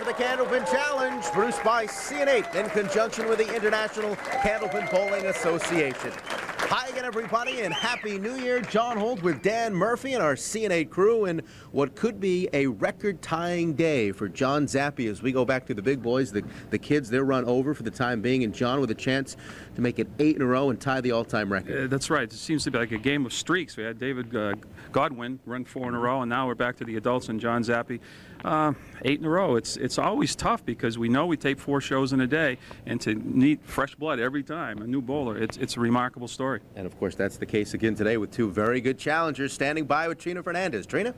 the Candlepin Challenge, produced by CN8 in conjunction with the International Candlepin Bowling Association. Hi again, everybody, and Happy New Year. John Holt with Dan Murphy and our CN8 crew in what could be a record-tying day for John Zappi as we go back to the big boys. The kids, they're run over for the time being, and John with a chance to make it 8 in a row and tie the all-time record. That's right. It seems to be like a game of streaks. We had David Godwin run 4 in a row, and now we're back to the adults and John Zappi. 8 in a row. It's always tough because we know we tape 4 shows in a day, and to need fresh blood every time, a new bowler, it's a remarkable story. And of course, that's the case again today with 2 very good challengers standing by with Trina Fernandez. Trina?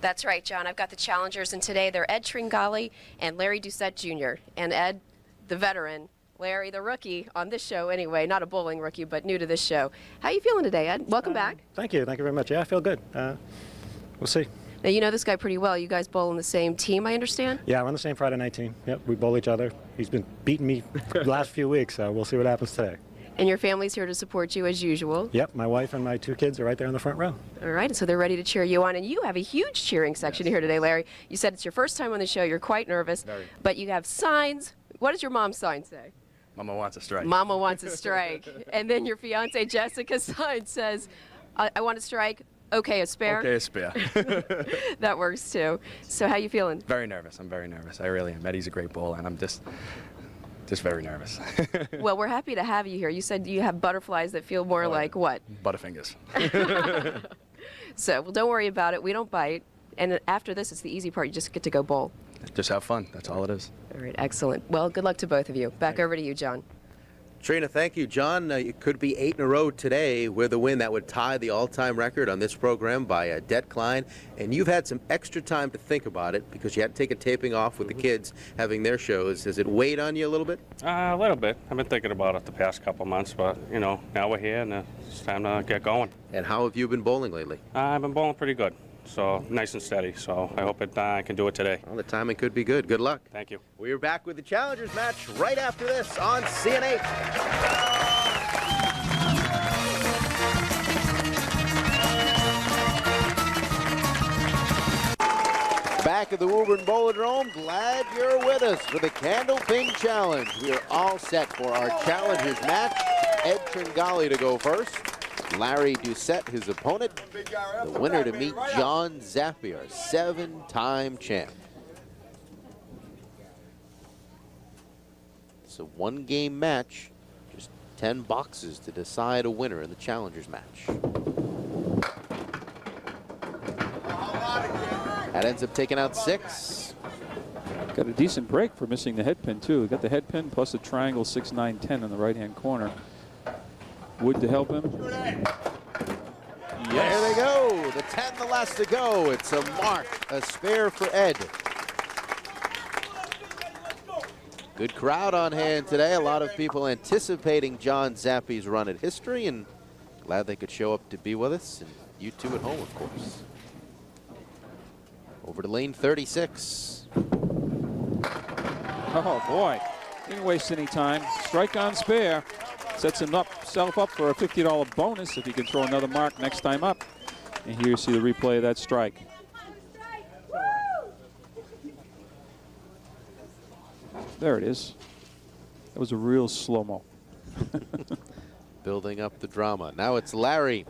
That's right, John. I've got the challengers, and today they're Ed Tringale and Larry Doucette Jr. And Ed, the veteran, Larry, the rookie on this show anyway, not a bowling rookie, but new to this show. How are you feeling today, Ed? Welcome back. Thank you. Thank you very much. Yeah, I feel good. We'll see. Now, you know this guy pretty well. You guys bowl on the same team, I understand? Yeah, we're on the same Friday night team. Yep, we bowl each other. He's been beating me the last few weeks, so we'll see what happens today. And your family's here to support you as usual. Yep, my wife and my 2 kids are right there in the front row. All right, and so they're ready to cheer you on. And you have a huge cheering section here today, Larry. You said it's your first time on the show. You're quite nervous. Very. But you have signs. What does your mom's sign say? Mama wants a strike. Mama wants a strike. And then your fiance Jessica's sign says, I want a strike. Okay, a spare? Okay, a spare. That works too. So how you feeling? Very nervous. I'm very nervous. I really am. Eddie's a great bowler, and I'm just very nervous. Well, we're happy to have you here. You said you have butterflies that feel more like what? Butterfingers. So, well, don't worry about it. We don't bite. And after this, it's the easy part. You just get to go bowl. Just have fun. That's all it is. All right, excellent. Well, good luck to both of you. Back over to you, John. Trina, thank you. John, it could be 8 in a row today with a win that would tie the all-time record on this program by Det Klein. And you've had some extra time to think about it because you had to take a taping off with the kids having their shows. Has it weighed on you a little bit? A little bit. I've been thinking about it the past couple months, but, you know, now we're here and it's time to get going. And how have you been bowling lately? I've been bowling pretty good, so nice and steady. So I hope I can do it today. Well, the timing could be good. Good luck. Thank you. We're back with the Challengers match right after this on CN8. Back at the Woburn Bowlerdrome, glad you're with us for the Candlepin Challenge. We are all set for our Challengers match. Ed Tringale to go first. Larry Doucette, his opponent. The winner to meet John Zappi, our 7-time champ. It's a 1-game match, just 10 boxes to decide a winner in the Challengers match. That ends up taking out 6. Got a decent break for missing the head pin, too. Got the head pin plus a triangle 6, 9, 10 in the right-hand corner. Wood to help him. Yes. There they go. The 10 the last to go. It's a mark, a spare for Ed. Good crowd on hand today. A lot of people anticipating John Zappi's run at history, and glad they could show up to be with us. And you two at home, of course. Over to lane 36. Oh, boy. Didn't waste any time. Strike on spare. Sets himself up for a $50 bonus if he can throw another mark next time up. And here you see the replay of that strike. There it is. That was a real slow-mo. Building up the drama. Now it's Larry.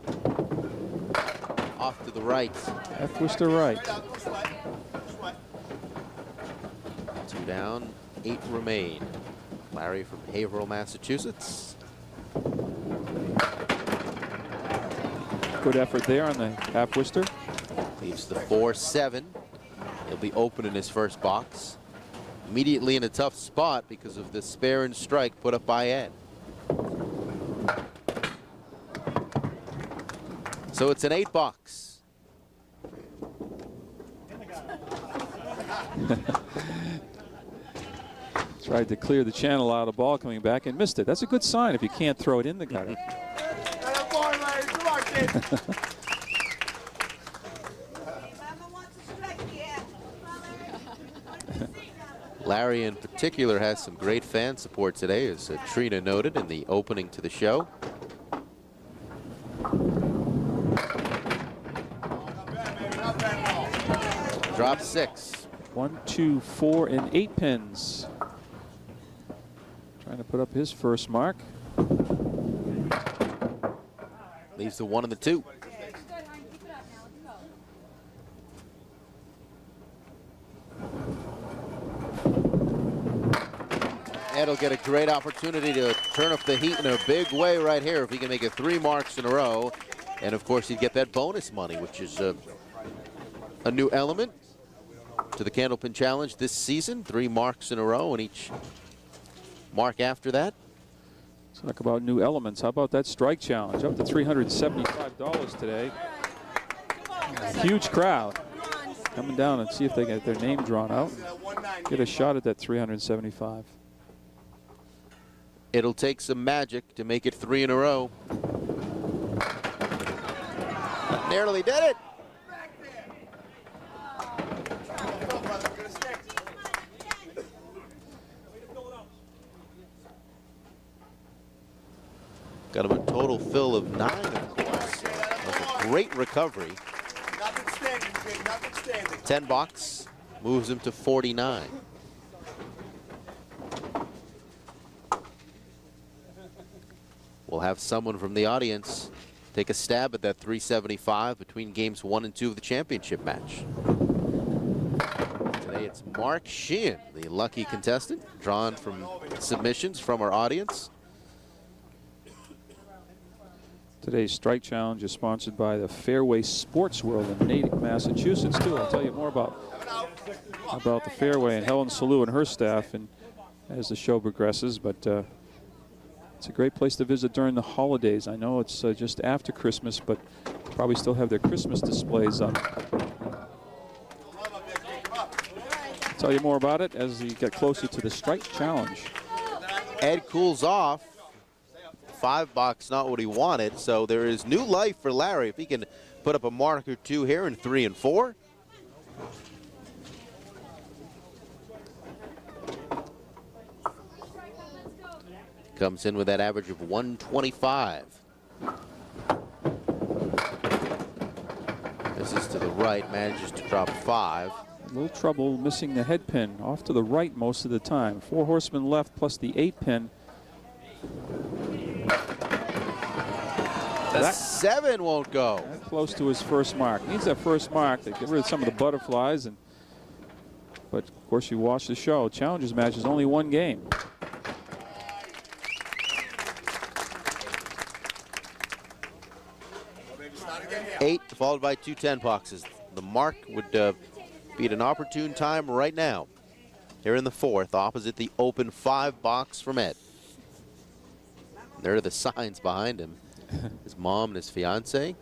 Off to the right. F was to right. 2 down, 8 remain. Larry from Haverhill, Massachusetts. Good effort there on the half-twister. Leaves the 4-7. He'll be open in his first box. Immediately in a tough spot because of the spare and strike put up by Ed. So it's an 8 box. Tried to clear the channel out of the ball coming back and missed it. That's a good sign if you can't throw it in the gutter. Larry in particular has some great fan support today, as Trina noted in the opening to the show. Drop 6. 1, 2, 4, and 8 pins. Trying to put up his first mark. Leaves the 1 and the 2. Ed will get a great opportunity to turn up the heat in a big way right here if he can make it 3 marks in a row. And of course, he'd get that bonus money, which is a new element to the Candlepin Challenge this season. 3 marks in a row, and each mark after that. Talk about new elements. How about that strike challenge? Up to $375 today. Huge crowd coming down and see if they get their name drawn out. Get a shot at that $375. It'll take some magic to make it 3 in a row. Nearly did it. Got him a total fill of 9, of course. That's a great recovery. 10 bucks moves him to 49. We'll have someone from the audience take a stab at that 375 between games 1 and 2 of the championship match. Today it's Mark Sheehan, the lucky contestant, drawn from submissions from our audience. Today's strike challenge is sponsored by the Fairway Sports World in Natick, Massachusetts, too. I'll tell you more about the Fairway and Helen Salou and her staff and as the show progresses, but it's a great place to visit during the holidays. I know it's just after Christmas, but probably still have their Christmas displays up. I'll tell you more about it as we get closer to the strike challenge. Ed cools off. 5 bucks, not what he wanted, so there is new life for Larry if he can put up a mark or 2 here in 3 and 4. Comes in with that average of 125. This is to the right, manages to drop 5. A little trouble missing the head pin off to the right most of the time. 4 horsemen left plus the 8 pin. The 7 won't go. Close to his first mark. Needs that first mark to get rid of some of the butterflies. But of course, you watch the show. Challengers match is only 1 game. Eight followed by 2 10 boxes. The mark would be at an opportune time right now. Here in the 4th, opposite the open 5 box from Ed. There are the signs behind him. His mom and his fiance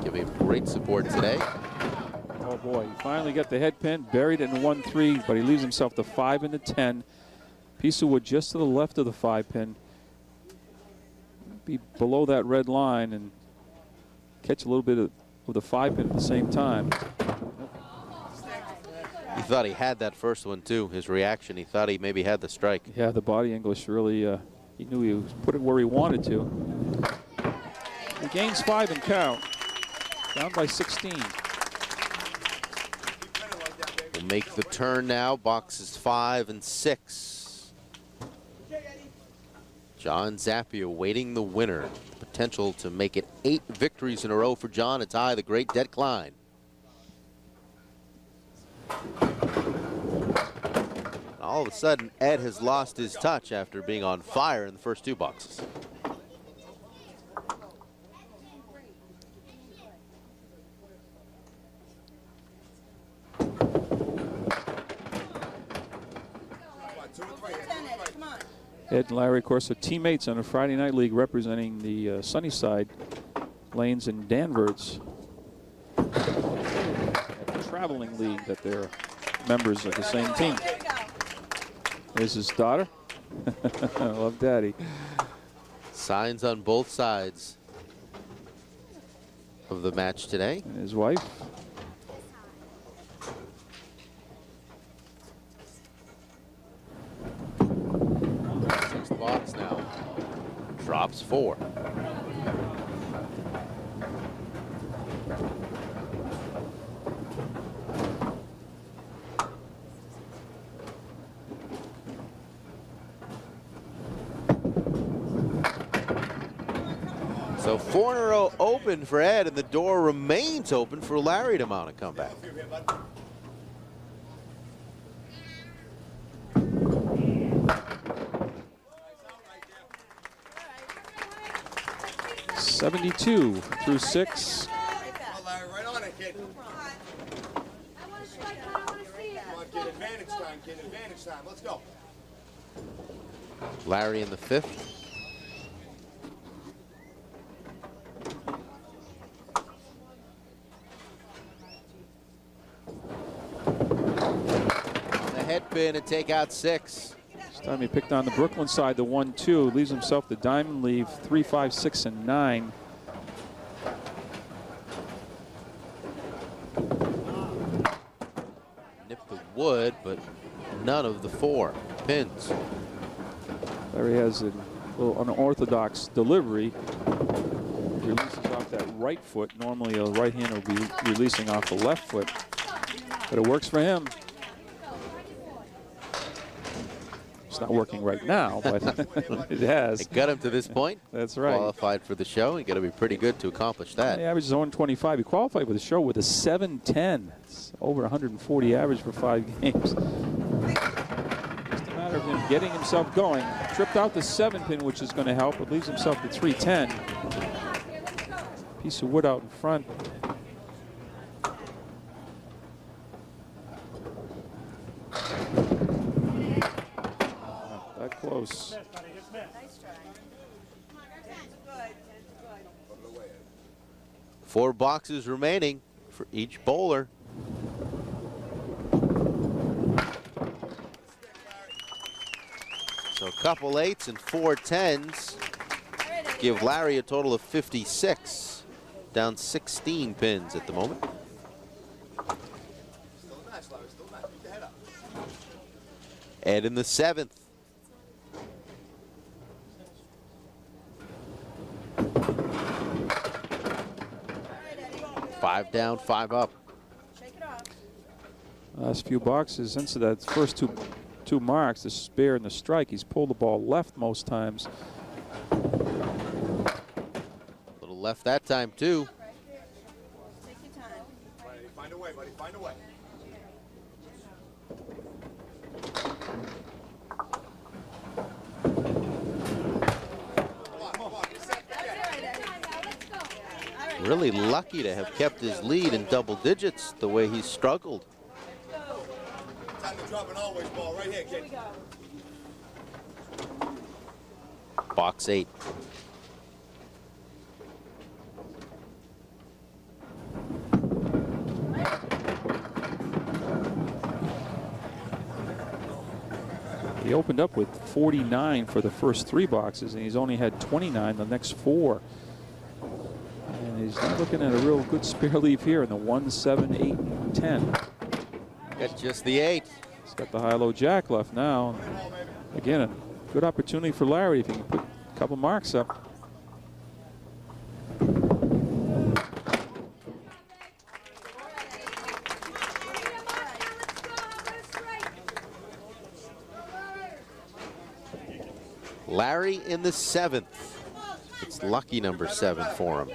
giving him great support today. Oh boy, he finally got the head pin, buried it in 1-3, but he leaves himself the 5 and the 10. Piece of wood just to the left of the 5 pin. Be below that red line and catch a little bit of the 5 pin at the same time. He thought he had that first one too. His reaction, he thought he maybe had the strike. Yeah, the body English really, he knew he was put it where he wanted to. He gains 5 and count. Down by 16. Will make the turn now. Boxes 5 and 6. John Zappi awaiting the winner. Potential to make it 8 victories in a row for John to tie the great Dead Klein. All of a sudden, Ed has lost his touch after being on fire in the first 2 boxes. Ed and Larry, of course, are teammates on a Friday night league representing the Sunnyside lanes in Danvers. A traveling league that they're members of the same team. There's his daughter. I love Daddy. Signs on both sides of the match today. And his wife. Box now. Drops 4. So 4 in a row open for Ed, and the door remains open for Larry to mount a comeback. '72 through 6. Right on it, kid. Come on, kid, advantage time, kid, advantage time. Let's go. Larry in the 5th. Head pin and take out 6. This time he picked on the Brooklyn side, the 1-2. Leaves himself the diamond leave 3, 5, 6, and 9. Nipped the wood, but none of the 4 pins. Larry has a little unorthodox delivery. Releases off that right foot. Normally a right-hander would be releasing off the left foot, but it works for him. It's not working right now, but it has. It got him to this point. That's right. Qualified for the show. You got to be pretty good to accomplish that. He averages 125. He qualified for the show with a 710. It's over 140 average for 5 games. Just a matter of him getting himself going. Tripped out the 7-pin, which is going to help. It leaves himself the 310. Piece of wood out in front. That close. 4 boxes remaining for each bowler. So a couple 8s and 4 10s give Larry a total of 56. Down 16 pins at the moment. Ed in the 7th. Five down, 5 up. Last few boxes into that first two marks, the spare and the strike, he's pulled the ball left most times. A little left that time too. Take your time. Find a way, buddy. Find a way. Really lucky to have kept his lead in double digits the way he's struggled. Time to drop an always ball right here, kid. Box 8. He opened up with 49 for the first 3 boxes, and he's only had 29 the next 4. And he's not looking at a real good spare leave here in the 1, 7, 8, and 10. Got just the 8. He's got the high-low jack left now. Again, a good opportunity for Larry if he can put a couple marks up. Larry in the 7th. It's lucky number 7 for him.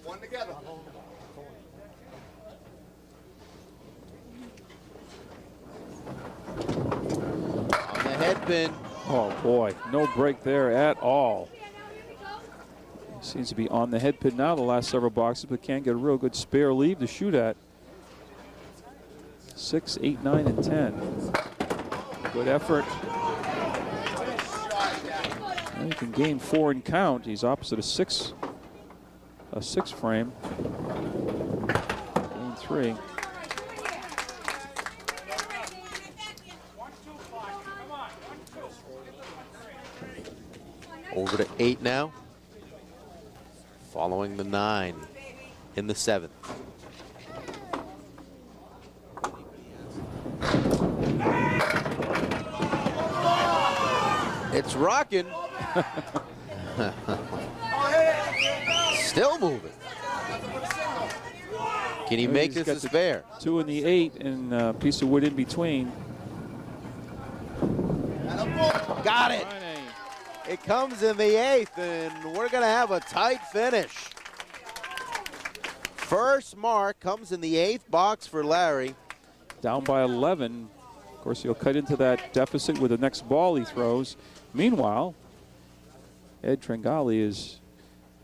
One together. On the head pin. Oh boy, no break there at all. He seems to be on the head pin now the last several boxes, but can't get a real good spare leave to shoot at. 6, 8, 9, and 10. Good effort. And he can gain 4 and count. He's opposite a 6 frame. Gain 3. Over to 8 now. Following the 9 in the 7th. It's rocking. Still moving. Can he make this a spare? 2 in the 8 and a piece of wood in between. Got it. It comes in the 8th, and we're going to have a tight finish. First mark comes in the 8th box for Larry. Down by 11. Of course, he'll cut into that deficit with the next ball he throws. Meanwhile, Ed Tringale is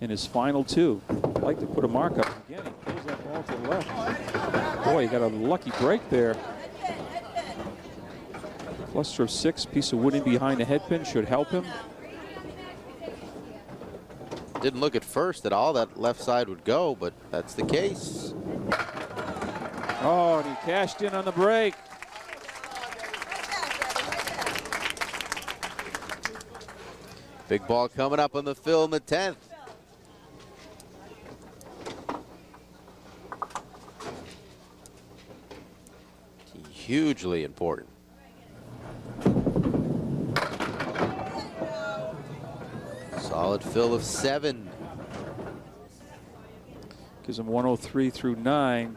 in his final 2. I'd like to put a mark up again. He pulls that ball to the left. Boy, he got a lucky break there. Cluster of 6, piece of wood in behind the head pin should help him. Didn't look at first that all that left side would go, but that's the case. Oh, and he cashed in on the break. Big ball coming up on the fill in the 10th. Hugely important. Solid fill of 7. Gives him 103 through 9.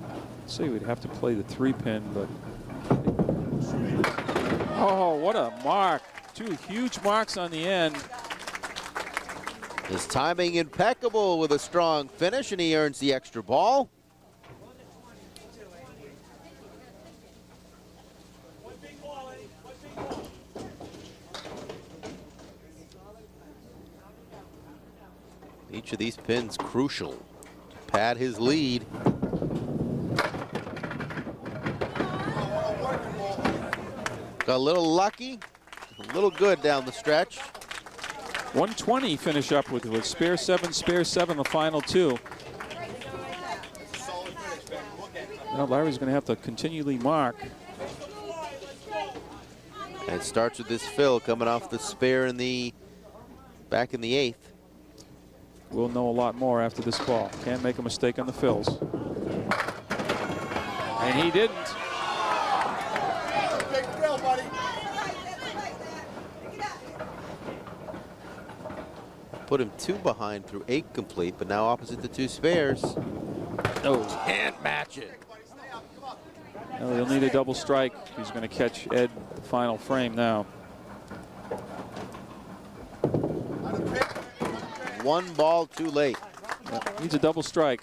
I'd say we'd have to play the 3-pin, but. Oh, what a mark. 2 huge marks on the end. His timing impeccable with a strong finish, and he earns the extra ball. Each of these pins crucial to pad his lead. Got a little lucky, a little good down the stretch. 120 finish up with spare 7, the final 2. Now Larry's going to have to continually mark. And it starts with this fill coming off the spare in the back in the 8th. We'll know a lot more after this ball. Can't make a mistake on the fills. And he didn't. Put him 2 behind through 8 complete, but now opposite the 2 spares. Oh, can't match it. Well, he'll need a double strike. He's going to catch Ed the final frame now. 1 ball too late. Needs a double strike.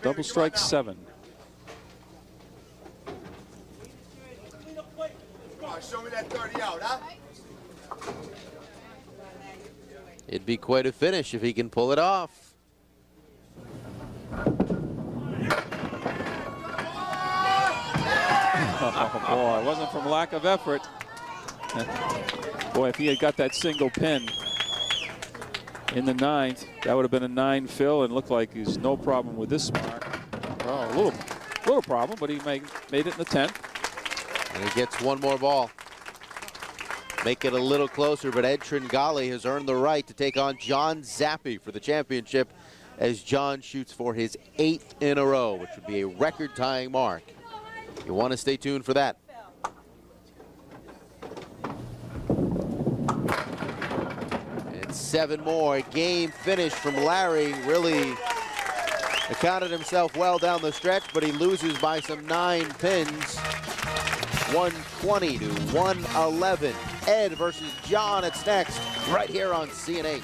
Double strike 7. Show me that 30 out, huh? It'd be quite a finish if he can pull it off. Oh, boy, it wasn't from lack of effort. Boy, if he had got that single pin in the 9th, that would have been a 9 fill, and looked like he's no problem with this mark. Oh, a little problem, but he made it in the 10th. And he gets 1 more ball. Make it a little closer, but Ed Tringale has earned the right to take on John Zappi for the championship as John shoots for his 8th in a row, which would be a record-tying mark. You want to stay tuned for that. And 7 more. Game finish from Larry. Really accounted himself well down the stretch, but he loses by some 9 pins. 120 to 111. Ed versus John. It's next right here on CN8.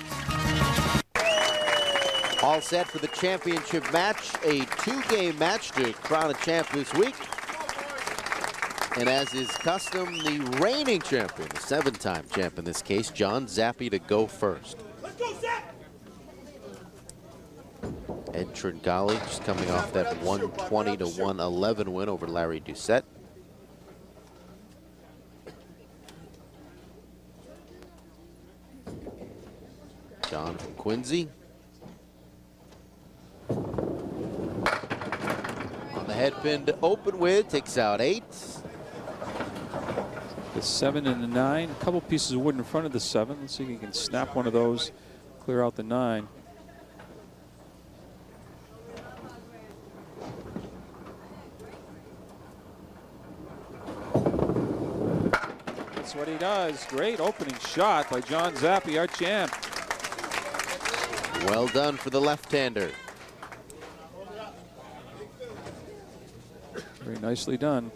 All set for the championship match, a 2-game match to crown a champ this week. And as is custom, the reigning champion, the 7-time champ in this case, John Zappi, to go first. Let's go, Zap! Ed Tringale just coming off that 120 to 111 win over Larry Doucette. John from Quincy. On the head pin to open with, takes out 8. The 7 and the 9. A couple pieces of wood in front of the 7. Let's see if he can snap one of those, clear out the 9. That's what he does. Great opening shot by John Zappi, our champ. Well done for the left-hander. Very nicely done.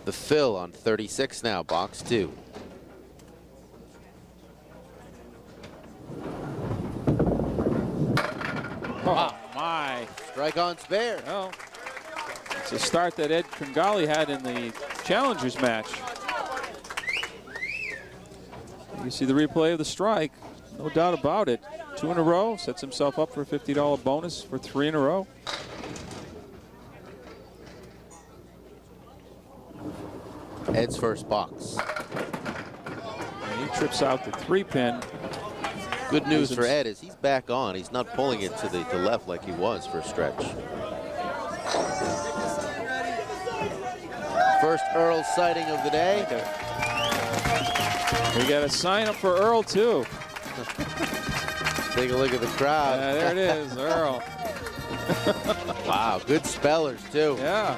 The fill on 36 now, box 2. Oh, my. Strike on spare. Well, it's a start that Ed Tringale had in the Challengers match. You see the replay of the strike, no doubt about it. 2 in a row, sets himself up for a $50 bonus for 3 in a row. Ed's first box. And he trips out the 3-pin. Good news for Ed is he's back on. He's not pulling it to the left like he was for a stretch. First Earl sighting of the day. We got a sign up for Earl, too. Take a look at the crowd. Yeah, there it is, Earl. Wow, good spellers, too. Yeah.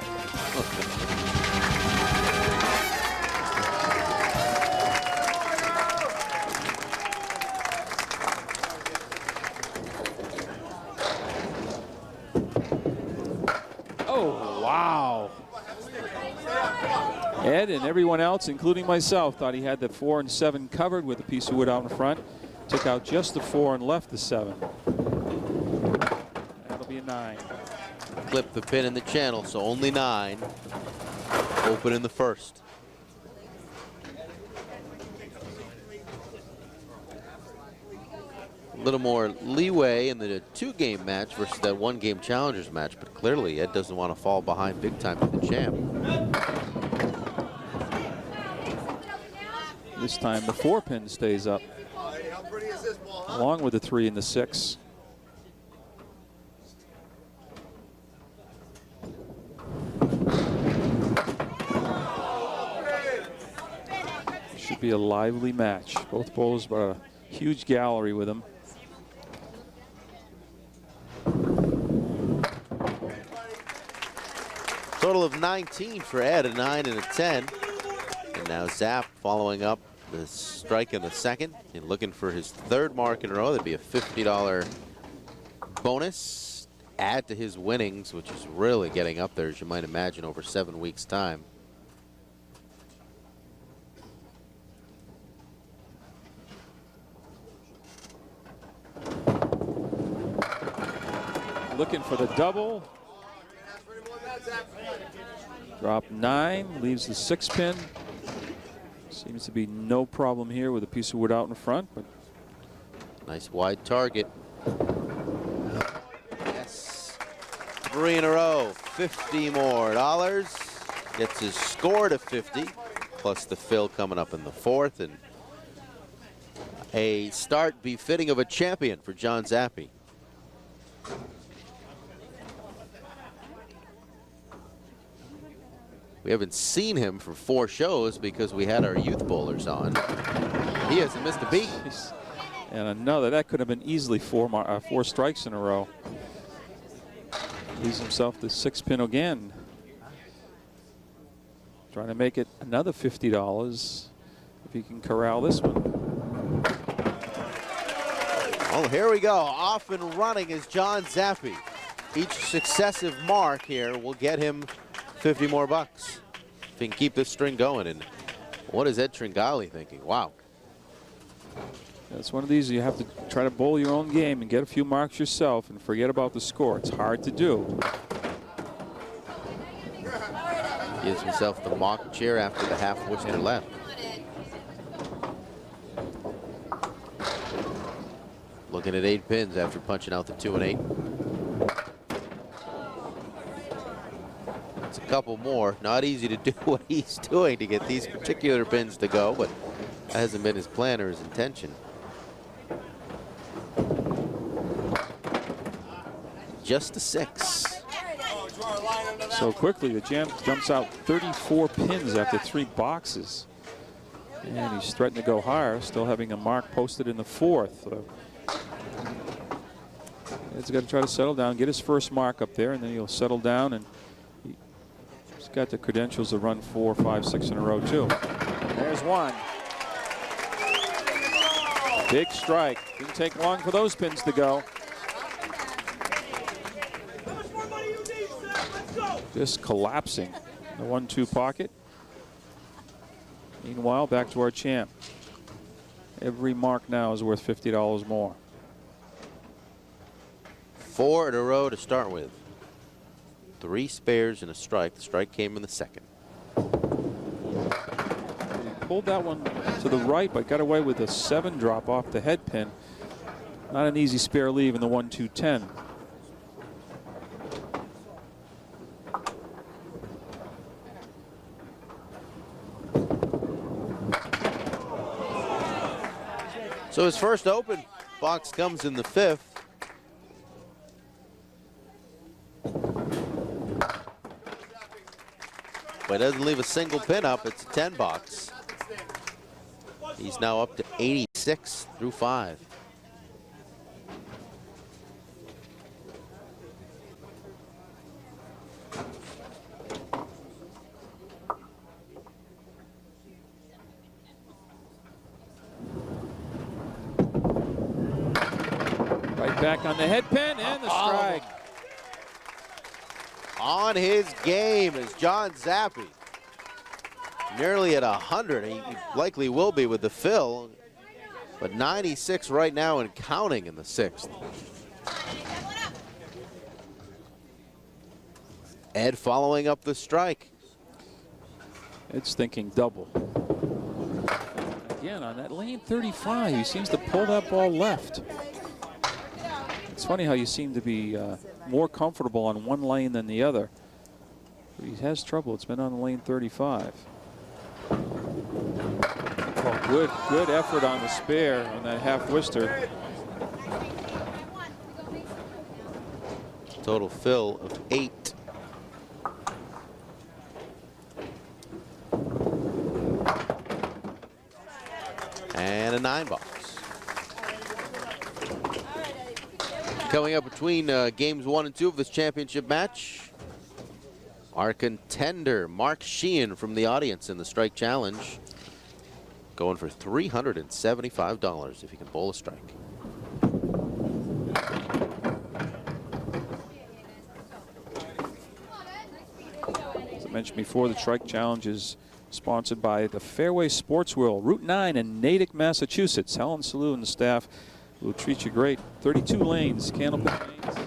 Oh, wow. Ed and everyone else, including myself, thought he had the 4 and 7 covered with a piece of wood out in front. Took out just the 4 and left the 7. That'll be a 9. Clip the pin in the channel, so only 9. Open in the first. A little more leeway in the 2-game match versus that 1-game Challengers match, but clearly Ed doesn't want to fall behind big time to the champ. This time the 4-pin stays up, along with the 3 and the 6. Should be a lively match. Both bowlers brought a huge gallery with them. Total of 19 for Ed, a 9 and a 10. And now Zapp following up the strike in the second and looking for his 3rd mark in a row. That'd be a $50 bonus. Add to his winnings, which is really getting up there, as you might imagine, over 7 weeks' time. Looking for the double. Drop 9, leaves the 6-pin. Seems to be no problem here with a piece of wood out in front, but nice wide target. Yes. 3 in a row, $50 more. Gets his score to 50, plus the fill coming up in the 4th, and a start befitting of a champion for John Zappi. We haven't seen him for 4 shows because we had our youth bowlers on. He hasn't missed a beat. And another, that could have been easily 4 strikes in a row. Leaves himself the 6-pin again. Trying to make it another $50 if he can corral this one. Oh, here we go. Off and running is John Zappi. Each successive mark here will get him 50 more bucks if he can keep this string going. And what is Ed Tringale thinking? Wow. It's one of these you have to try to bowl your own game and get a few marks yourself and forget about the score. It's hard to do. Gives himself the mock chair after the half Worcester left. Looking at 8 pins after punching out the 2 and 8. It's a couple more. Not easy to do what he's doing to get these particular pins to go, but that hasn't been his plan or his intention. Just a 6. So quickly, the jam jumps out 34 pins after 3 boxes. And he's threatening to go higher, still having a mark posted in the 4th. Ed's got to try to settle down, get his first mark up there, and then he'll settle down. And he's got the credentials to run 4, 5, 6 in a row, too. There's one. Big strike. Didn't take long for those pins to go. just collapsing in the 1-2 pocket. Meanwhile, back to our champ. Every mark now is worth $50 more. 4 in a row to start with. 3 spares and a strike. The strike came in the second. He pulled that one to the right, but got away with a 7 drop off the head pin. Not an easy spare leave in the 1-2-10. So his first open box comes in the 5th. But it doesn't leave a single pin up. It's a 10 box. He's now up to 86 through 5. Right back on the head pin and the strike. On his game is John Zappi. Nearly at 100. He likely will be with the fill. But 96 right now and counting in the 6th. Ed following up the strike. Ed's thinking double. Again, on that lane 35, he seems to pull that ball left. It's funny how you seem to be more comfortable on one lane than the other. But he has trouble. It's been on lane 35. Oh, good effort on the spare on that half Worcester. Total fill of 8. And a 9 box. Coming up between games 1 and 2 of this championship match, our contender, Mark Sheehan from the audience in the strike challenge, going for $375 if he can bowl a strike. As I mentioned before, the strike challenge is sponsored by the Fairway Sports World, Route 9 in Natick, Massachusetts. Helen Salou and the staff will treat you great. 32 lanes, Candlepin lanes.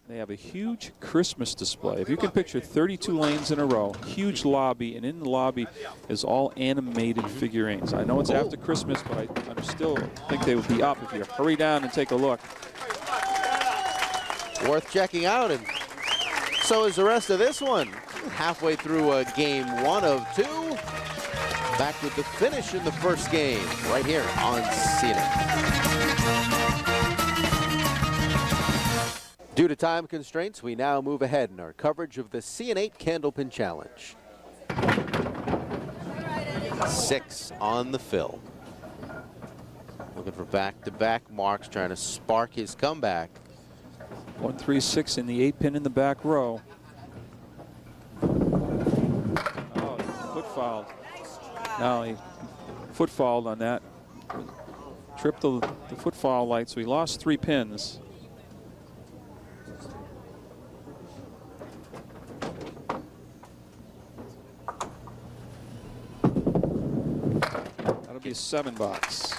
They have a huge Christmas display. If you can picture 32 lanes in a row, huge lobby, and in the lobby is all animated figurines. I know it's after Christmas, but I still think they would be up if you hurry down and take a look. Worth checking out, and so is the rest of this one. Halfway through game 1 of 2. Back with the finish in the first game right here on CNN. Due to time constraints, we now move ahead in our coverage of the CN8 Candlepin Challenge. 6 on the fill. Looking for back-to-back marks, trying to spark his comeback. 1-3-6 in the 8-pin in the back row. Oh, foot fouled. Now he foot fouled on that. Tripped the foot foul light, so he lost 3 pins. That'll be a 7 box.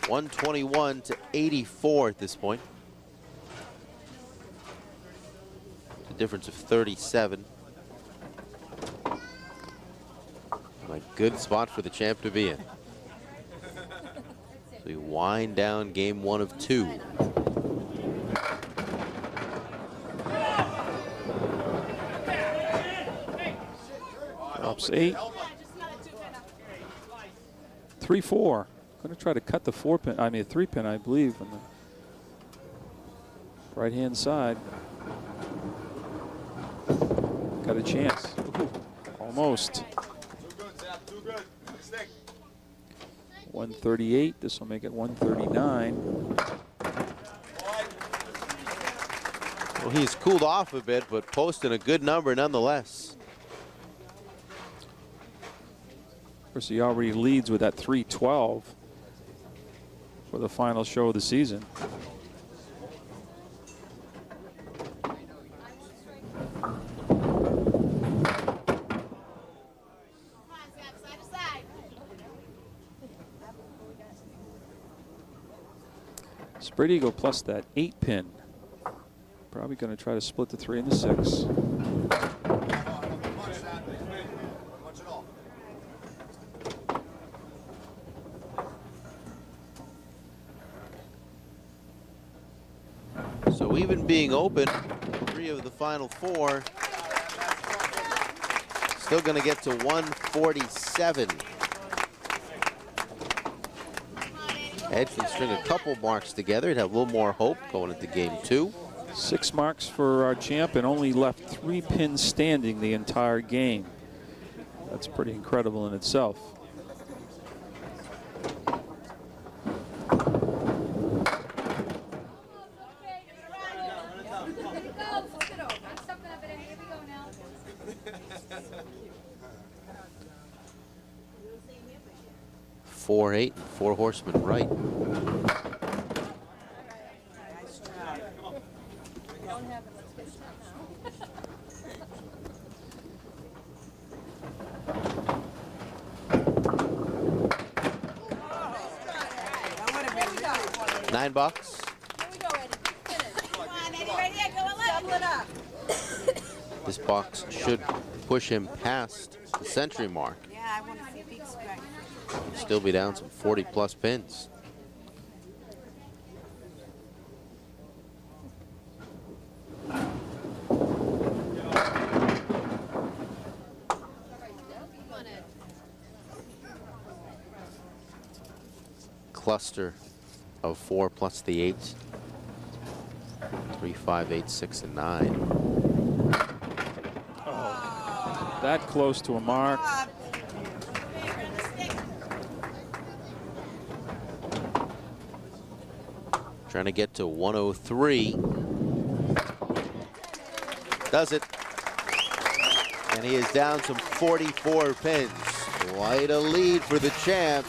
121 to 84 at this point. A difference of 37. A good spot for the champ to be in. So we wind down game 1 of 2. Drops 8. 3-4. Going to try to cut the 4-pin. I mean, a 3-pin, I believe, on the right-hand side. Got a chance. Ooh, almost. 138. This will make it 139. Well, he's cooled off a bit, but posting a good number nonetheless. Of course, he already leads with that 312 for the final show of the season. Spread eagle plus that 8-pin. Probably going to try to split the 3 and the 6. So even being open, 3 of the final 4. Still going to get to 147. Ed can string a couple marks together. He'd have a little more hope going into game 2. 6 marks for our champ and only left 3 pins standing the entire game. That's pretty incredible in itself. Four, 8, 4 horsemen right. $9. This box should push him past the century mark. He'll still be down some 40+ pins. Cluster of 4 plus the 8. 3, 5, 8, 6, and 9. Oh, that close to a mark. Trying to get to 103. Does it. And he is down some 44 pins. Quite a lead for the champ.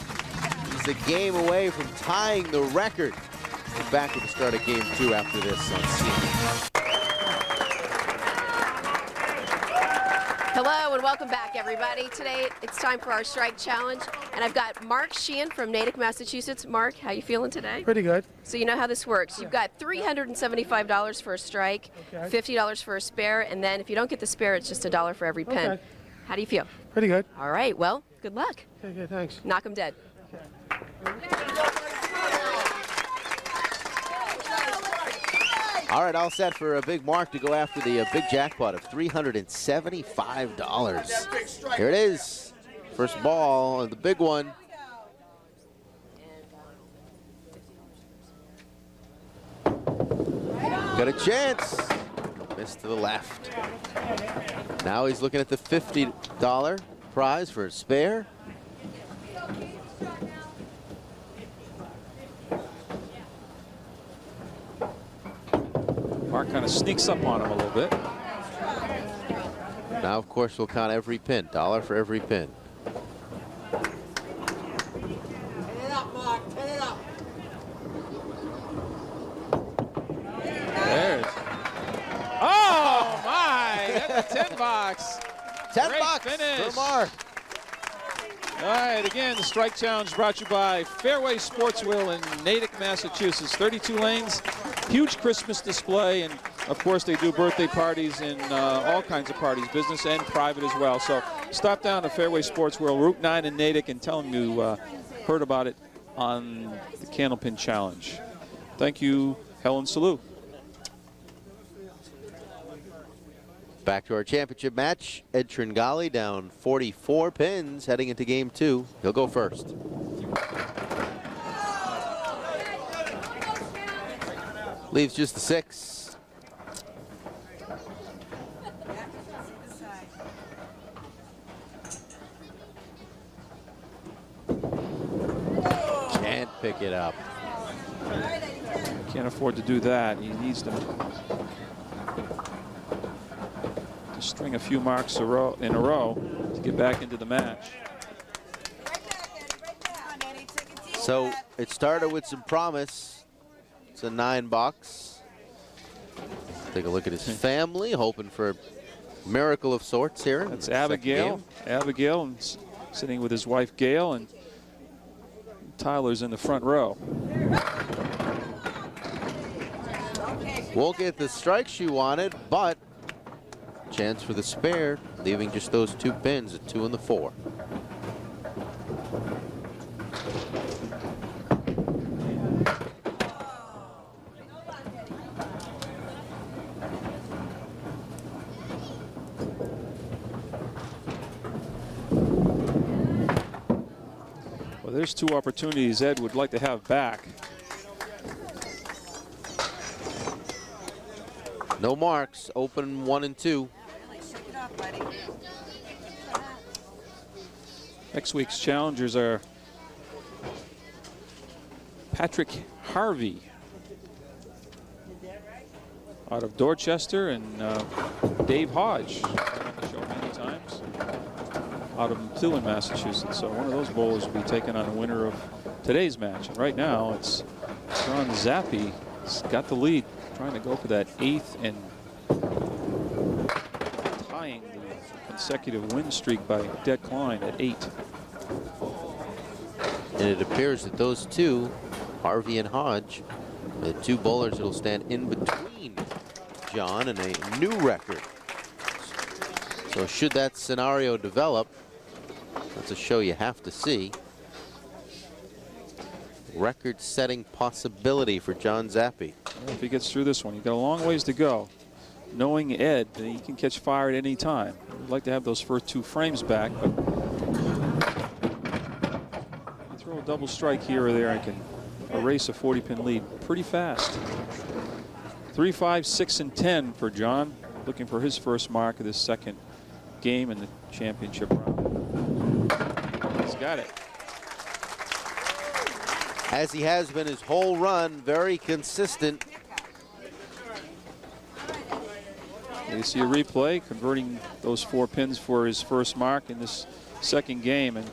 He's a game away from tying the record. We're back with the start of game 2 after this on CNN. Hello and welcome back, everybody. Today it's time for our strike challenge, and I've got Mark Sheehan from Natick, Massachusetts. Mark, how you feeling today? Pretty good. So you know how this works. You've got $375 for a strike, Okay. $50 for a spare, and then if you don't get the spare, it's just $1 for every pin. Okay. How do you feel? Pretty good. All right, well, good luck. Okay, thanks. Knock 'em dead. All right, all set for a big mark to go after the big jackpot of $375. Here it is. First ball, the big one. Got a chance. Missed to the left. Now he's looking at the $50 prize for a spare. Mark kind of sneaks up on him a little bit. Now, of course, we'll count every pin. $1 for every pin. There's. Oh my! That's a 10 box. 10 Great bucks finish. for Mark. All right, again, the strike challenge brought to you by Fairway Sports Wheel in Natick, Massachusetts. 32 lanes, huge Christmas display, and of course they do birthday parties and all kinds of parties, business and private as well. So stop down to Fairway Sports Wheel, Route 9 in Natick, and tell them you heard about it on the Candlepin Challenge. Thank you, Helen Salou. Back to our championship match. Ed Tringale down 44 pins heading into game 2. He'll go first. Leaves just the 6. Can't pick it up. Can't afford to do that. He needs to string a few marks in a row to get back into the match. So it started with some promise. It's a 9 box. Take a look at his family, hoping for a miracle of sorts here. That's Abigail. Abigail and sitting with his wife Gail, and Tyler's in the front row. Won't get the strike she wanted, but chance for the spare, leaving just those 2 pins at 2 and the 4. Well, there's 2 opportunities Ed would like to have back. No marks, open 1 and 2. Next week's challengers are Patrick Harvey out of Dorchester and Dave Hodge, been on the show many times, out of Methuen, Massachusetts. So one of those bowlers will be taking on the winner of today's match. And right now it's John Zappi. He's got the lead, trying to go for that 8th and tying the consecutive win streak by Det Klein at 8. And it appears that those 2, Harvey and Hodge, the 2 bowlers that will stand in between John and a new record. So should that scenario develop, that's a show you have to see. Record-setting possibility for John Zappi. Well, if he gets through this one, you've got a long ways to go. Knowing Ed, that he can catch fire at any time. We'd like to have those first 2 frames back, but you throw a double strike here or there and can erase a 40-pin lead pretty fast. 3, 5, 6, and 10 for John, looking for his first mark of this second game in the championship round. He's got it. As he has been his whole run, very consistent. You see a replay, converting those 4 pins for his first mark in this second game, and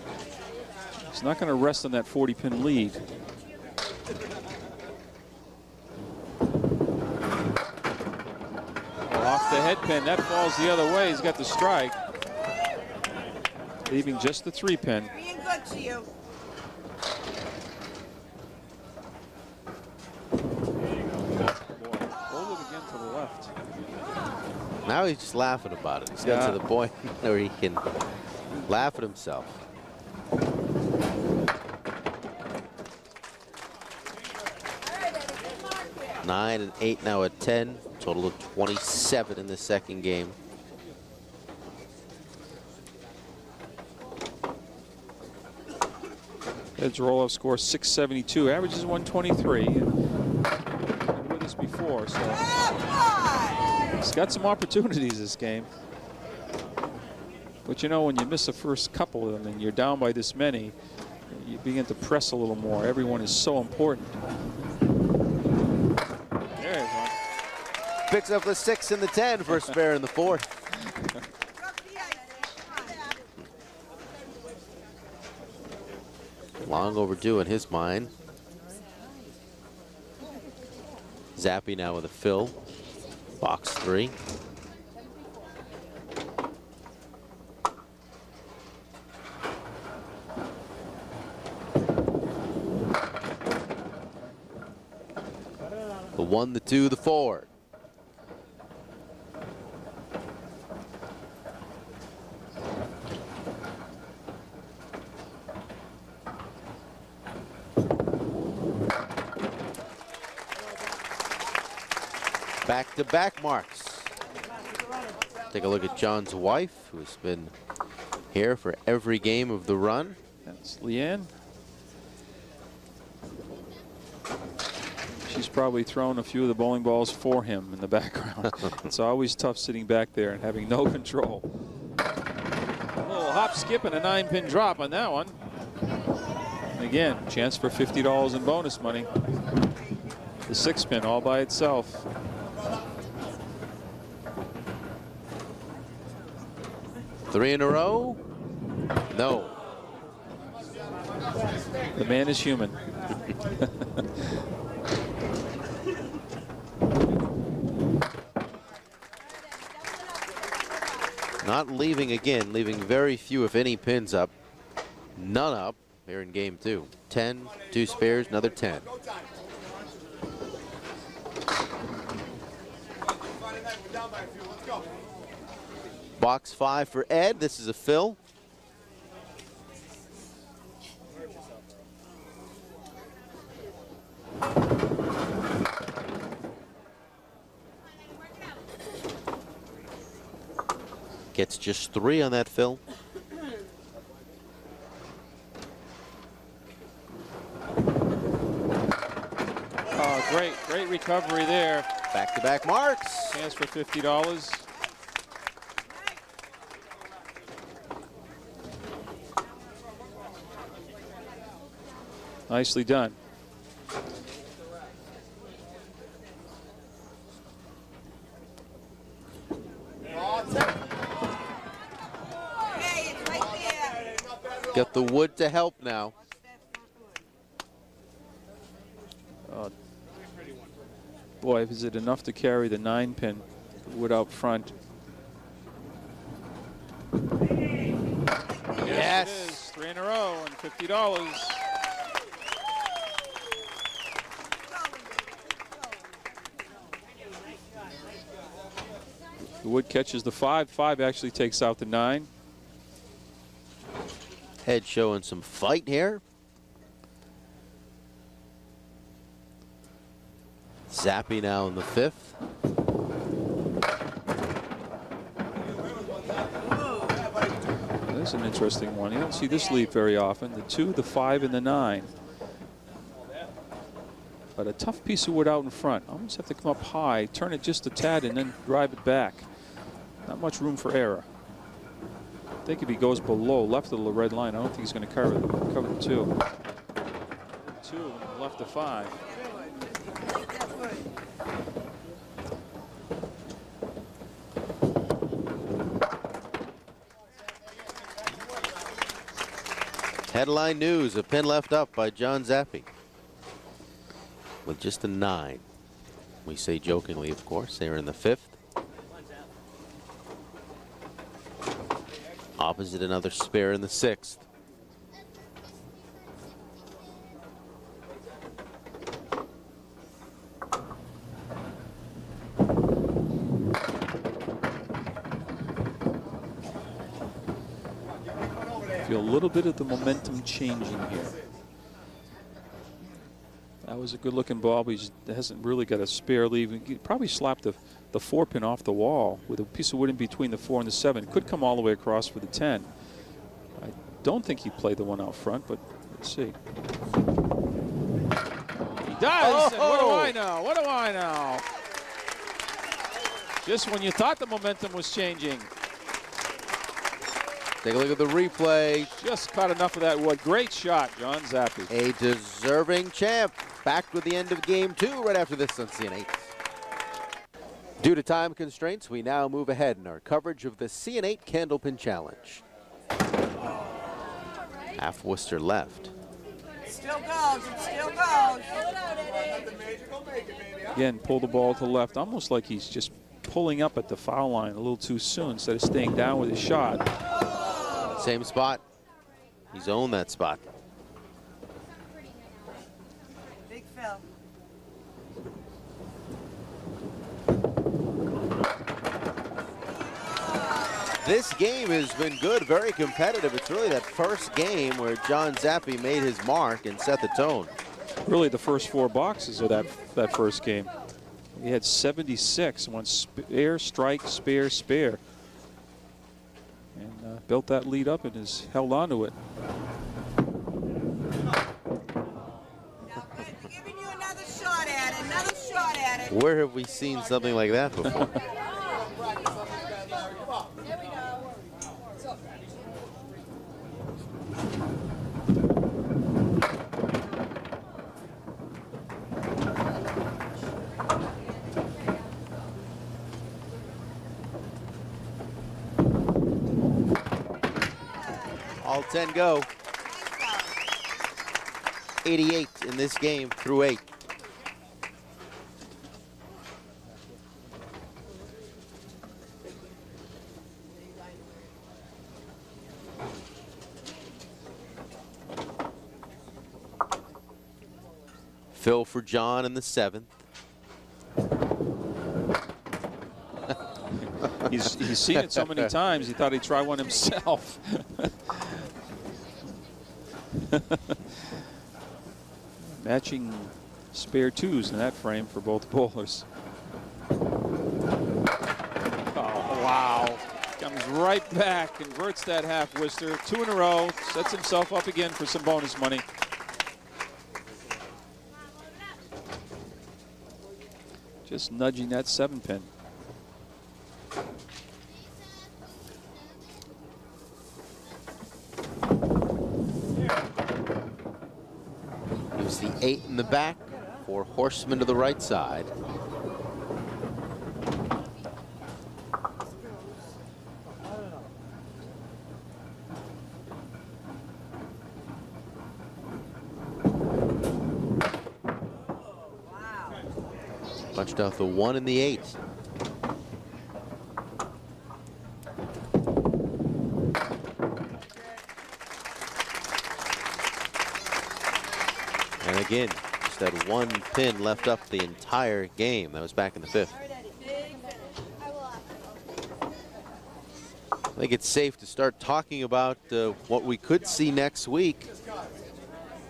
he's not going to rest on that 40-pin lead. Off the head pin, that falls the other way. He's got the strike, leaving just the 3-pin. Being good to you. Roll it again to the left. Now he's just laughing about it. He's got to the point where he can laugh at himself. Nine and 8 now at 10. Total of 27 in the second game. Ed's roll-off score 672, averages 123. And with us before, so he's got some opportunities this game. But you know, when you miss the first couple of them and you're down by this many, you begin to press a little more. Everyone is so important. There you go. Picks up the 6 and the 10 for a spare in the 4th. Long overdue in his mind. Zappi now with a fill. Box 3. The 1, the 2, the 4. Back-to-back marks. Take a look at John's wife, who's been here for every game of the run. That's Leanne. She's probably thrown a few of the bowling balls for him in the background. It's always tough sitting back there and having no control. A little hop, skip, and a 9-pin drop on that one. And again, chance for $50 in bonus money. The 6-pin all by itself. Three in a row? No. The man is human. Not leaving again, leaving very few, if any, pins up. None up here in game 2. 10, 2 spares, another 10. we're down by a few. Let's go. Box 5 for Ed. This is a fill. Gets just 3 on that fill. Oh, great recovery there. Back-to-back marks. Chance for $50. Nicely done. Got the wood to help now. Boy, is it enough to carry the 9-pin wood out front. Yes. It is. 3 in a row and $50. The wood catches the 5. 5 actually takes out the 9. Ed showing some fight here. Zappi now in the 5th. That's an interesting one. You don't see this lead very often. The 2, the 5, and the 9. But a tough piece of wood out in front. Almost have to come up high, turn it just a tad, and then drive it back. Not much room for error. I think if he goes below, left of the red line, I don't think he's going to cover the 2. 2, left to 5. Headline news, a pin left up by John Zappi with just a 9. We say jokingly, of course. They're in the 5th. Opposite another spare in the 6th. Feel a little bit of the momentum changing here. That was a good looking ball, but he hasn't really got a spare leave. He probably slapped the 4-pin off the wall with a piece of wood in between the 4 and the 7. Could come all the way across for the 10. I don't think he played the one out front, but let's see. He does! And what do I know? What do I know? Just when you thought the momentum was changing. Take a look at the replay. Just caught enough of that wood. Great shot, John Zappi. A deserving champ. Back with the end of game 2 right after this on CN8. Due to time constraints, we now move ahead in our coverage of the CN8 Candlepin Challenge. Half Worcester left. It still goes. It still goes. Again, pull the ball to the left, almost like he's just pulling up at the foul line a little too soon instead of staying down with his shot. Same spot. He's owned that spot. Big Phil. This game has been good, very competitive. It's really that first game where John Zappi made his mark and set the tone. Really the first 4 boxes of that first game. He had 76, went spare, strike, spare, spare. And built that lead up and has held on to it. Now, giving you another shot at it, another shot at it. Where have we seen something like that before? All 10 go. 88 in this game through 8. Phil for John in the 7th. he's seen it so many times, he thought he'd try one himself. Matching spare twos in that frame for both bowlers. Oh, wow. Comes right back, converts that half Worcester. 2 in a row, sets himself up again for some bonus money. Just nudging that 7-pin. Use the 8 in the back for Horseman to the right side. Punched out the 1 and the 8. And again, just that 1 pin left up the entire game. That was back in the 5th. I think it's safe to start talking about what we could see next week,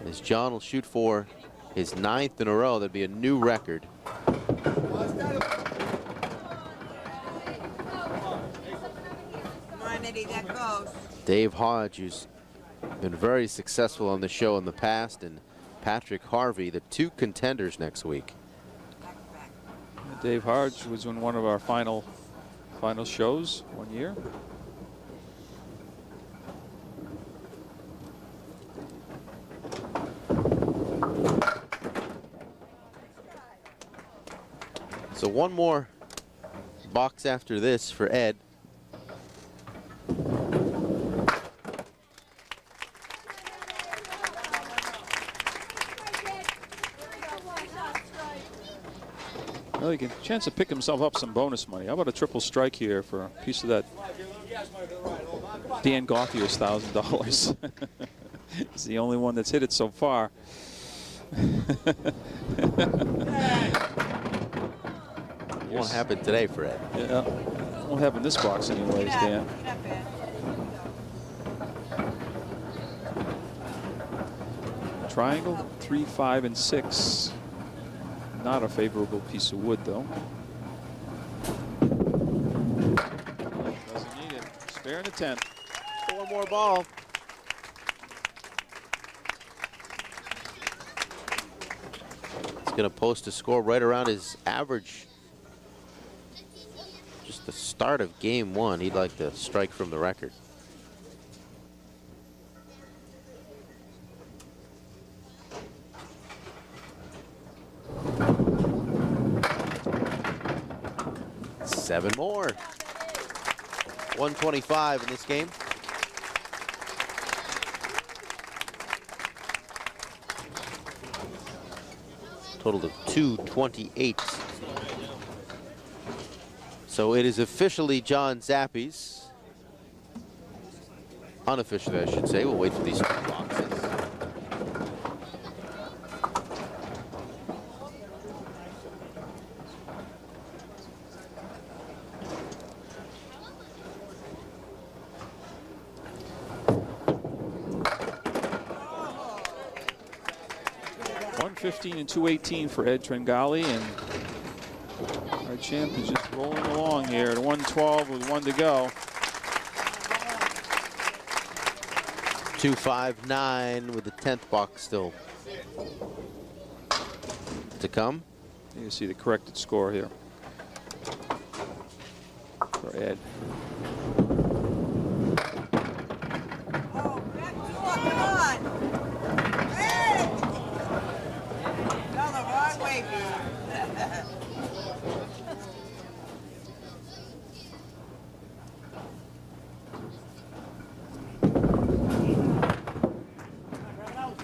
as John will shoot for his 9th in a row. That'd be a new record. That goes. Dave Hodge, who's been very successful on the show in the past, and Patrick Harvey, the 2 contenders next week. Dave Hodge was in one of our final shows one year. So one more box after this for Ed. Well, he can chance to pick himself up some bonus money. How about a triple strike here for a piece of that Dan Gauthier's $1,000? He's the only one that's hit it so far. Won't happen today for Ed. Yeah, won't happen this box anyways, Dan. Triangle, 3, 5, and 6. Not a favorable piece of wood, though. Doesn't need it. Spare and a 10. 4 more ball. It's going to post a score right around his average. Just the start of game 1. He'd like to strike from the record. Seven more. 125 in this game. Total of 228. So it is officially John Zappi's. Unofficially, I should say. We'll wait for these 2 boxes. $115 and $218 for Ed Tringale, and our champ is just rolling along here at 112 with 1 to go. 259 with the 10th box still to come. You see the corrected score here for Ed.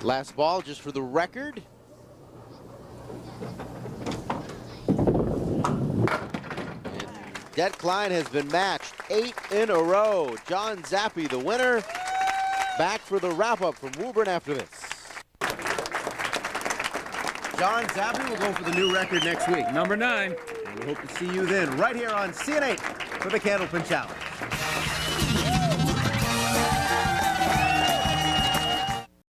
Last ball, just for the record. And Debt Klein has been matched 8 in a row. John Zappi, the winner. Back for the wrap-up from Woburn after this. John Zappi will go for the new record next week. Number 9. We hope to see you then right here on CN8 for the Candlepin Challenge.